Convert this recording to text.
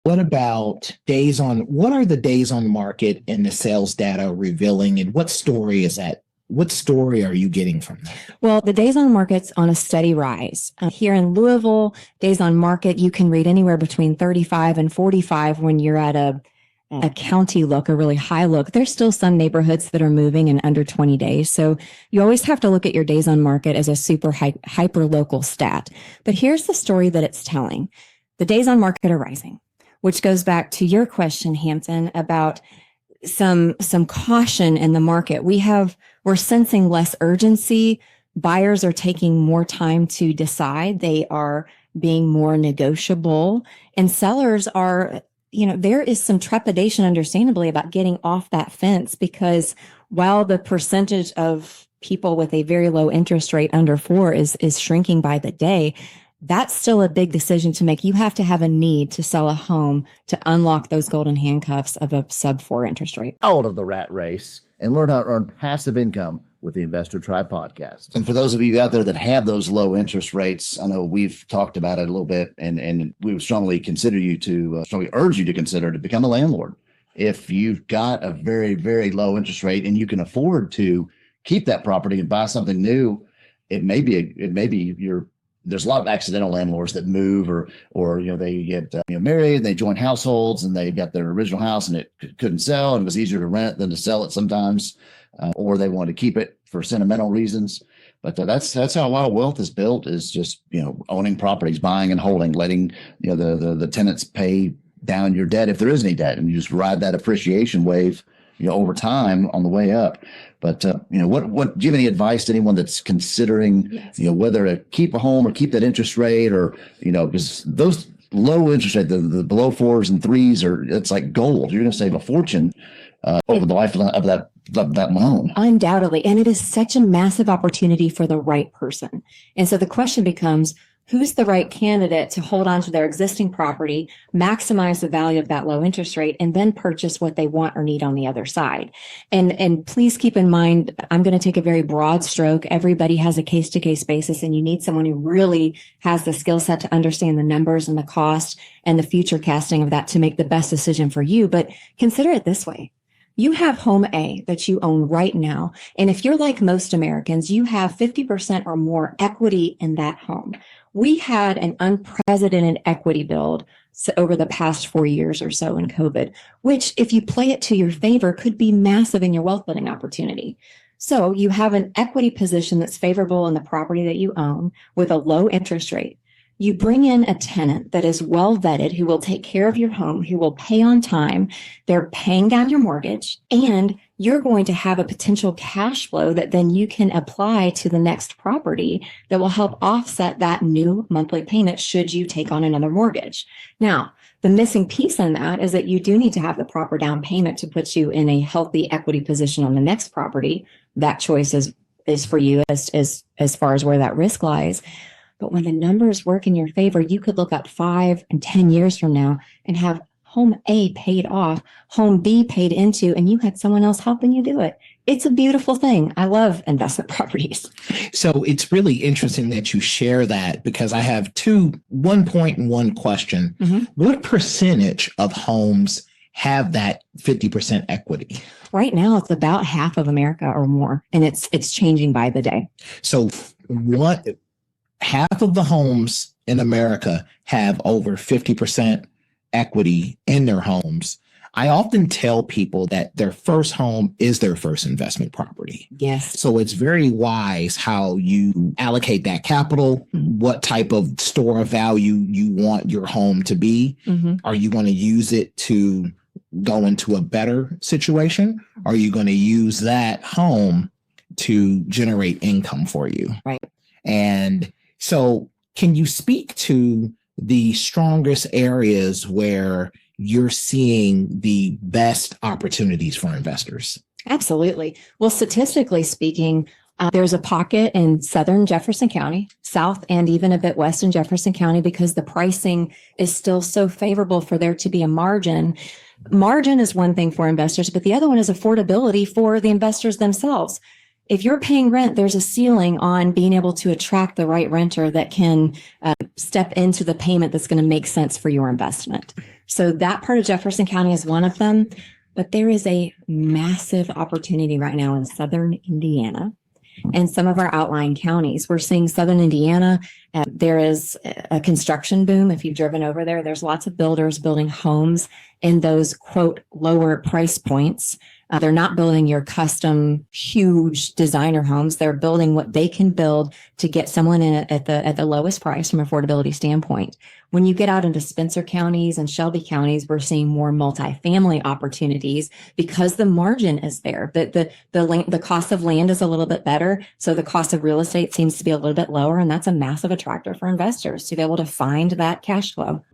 What are the days on market and the sales data revealing, and what story is that? What story are you getting from that? Well, the days on market's on a steady rise. Here in Louisville, days on market, you can read anywhere between 35 and 45 when you're at a county look, a really high look. There's still some neighborhoods that are moving in under 20 days. So you always have to look at your days on market as a super hyper local stat. But here's the story that it's telling. The days on market are rising, which goes back to your question, Hampton, about some caution in the market. We're sensing less urgency. Buyers are taking more time to decide. They are being more negotiable, and sellers are, there is some trepidation, understandably, about getting off that fence, because while the percentage of people with a very low interest rate under 4 is shrinking by the day, that's still a big decision to make. You have to have a need to sell a home to unlock those golden handcuffs of a sub 4 interest rate. Out of the rat race and learn how to earn passive income with the Investor Tribe podcast. And for those of you out there that have those low interest rates, I know we've talked about it a little bit, and we would strongly urge you to consider to become a landlord. If you've got a very, very low interest rate and you can afford to keep that property and buy something new, there's a lot of accidental landlords that move or they get married and they join households and they've got their original house and it couldn't sell and it was easier to rent than to sell it sometimes, or they want to keep it for sentimental reasons. But that's how a lot of wealth is built, is just owning properties, buying and holding, letting the tenants pay down your debt if there is any debt, and you just ride that appreciation wave over time on the way up. But what do you have any advice to anyone that's considering, Yes. Whether to keep a home or keep that interest rate, or because those low interest rate, the below 4s and 3s it's like gold. You're going to save a fortune over the life of that loan. Undoubtedly. And it is such a massive opportunity for the right person. And so the question becomes, who's the right candidate to hold on to their existing property, maximize the value of that low interest rate, and then purchase what they want or need on the other side? And please keep in mind, I'm going to take a very broad stroke. Everybody has a case-to-case basis, and you need someone who really has the skill set to understand the numbers and the cost and the future casting of that to make the best decision for you. But consider it this way. You have home A that you own right now. And if you're like most Americans, you have 50% or more equity in that home. We had an unprecedented equity build over the past 4 years or so in COVID, which, if you play it to your favor, could be massive in your wealth building opportunity. So you have an equity position that's favorable in the property that you own with a low interest rate. You bring in a tenant that is well vetted, who will take care of your home, who will pay on time. They're paying down your mortgage, and you're going to have a potential cash flow that then you can apply to the next property that will help offset that new monthly payment should you take on another mortgage. Now, the missing piece in that is that you do need to have the proper down payment to put you in a healthy equity position on the next property. That choice is for you as far as where that risk lies. But when the numbers work in your favor, you could look up 5 and 10 years from now and have home A paid off, home B paid into, and you had someone else helping you do it. It's a beautiful thing. I love investment properties. So it's really interesting that you share that, because I have 1 point and 1 question. Mm-hmm. What percentage of homes have that 50% equity? Right now, it's about half of America or more, and it's changing by the day. So half of the homes in America have over 50% equity in their homes. I often tell people that their first home is their first investment property. Yes. So it's very wise how you allocate that capital, what type of store of value you want your home to be. Mm-hmm. Are you going to use it to go into a better situation? Are you going to use that home to generate income for you? Right. And so can you speak to the strongest areas where you're seeing the best opportunities for investors? Absolutely. Well, statistically speaking, there's a pocket in southern Jefferson County, south, and even a bit west in Jefferson County, because the pricing is still so favorable for there to be a margin. Margin is one thing for investors, but the other one is affordability for the investors themselves. If you're paying rent, there's a ceiling on being able to attract the right renter that can step into the payment that's going to make sense for your investment. So that part of Jefferson County is one of them. But there is a massive opportunity right now in southern Indiana and some of our outlying counties. We're seeing southern Indiana. There is a construction boom. If you've driven over there, there's lots of builders building homes in those, quote, lower price points. They're not building your custom, huge designer homes. They're building what they can build to get someone in at the lowest price from affordability standpoint. When you get out into Spencer counties and Shelby counties, we're seeing more multifamily opportunities because the margin is there. The cost of land is a little bit better, so the cost of real estate seems to be a little bit lower, and that's a massive attractor for investors to be able to find that cash flow.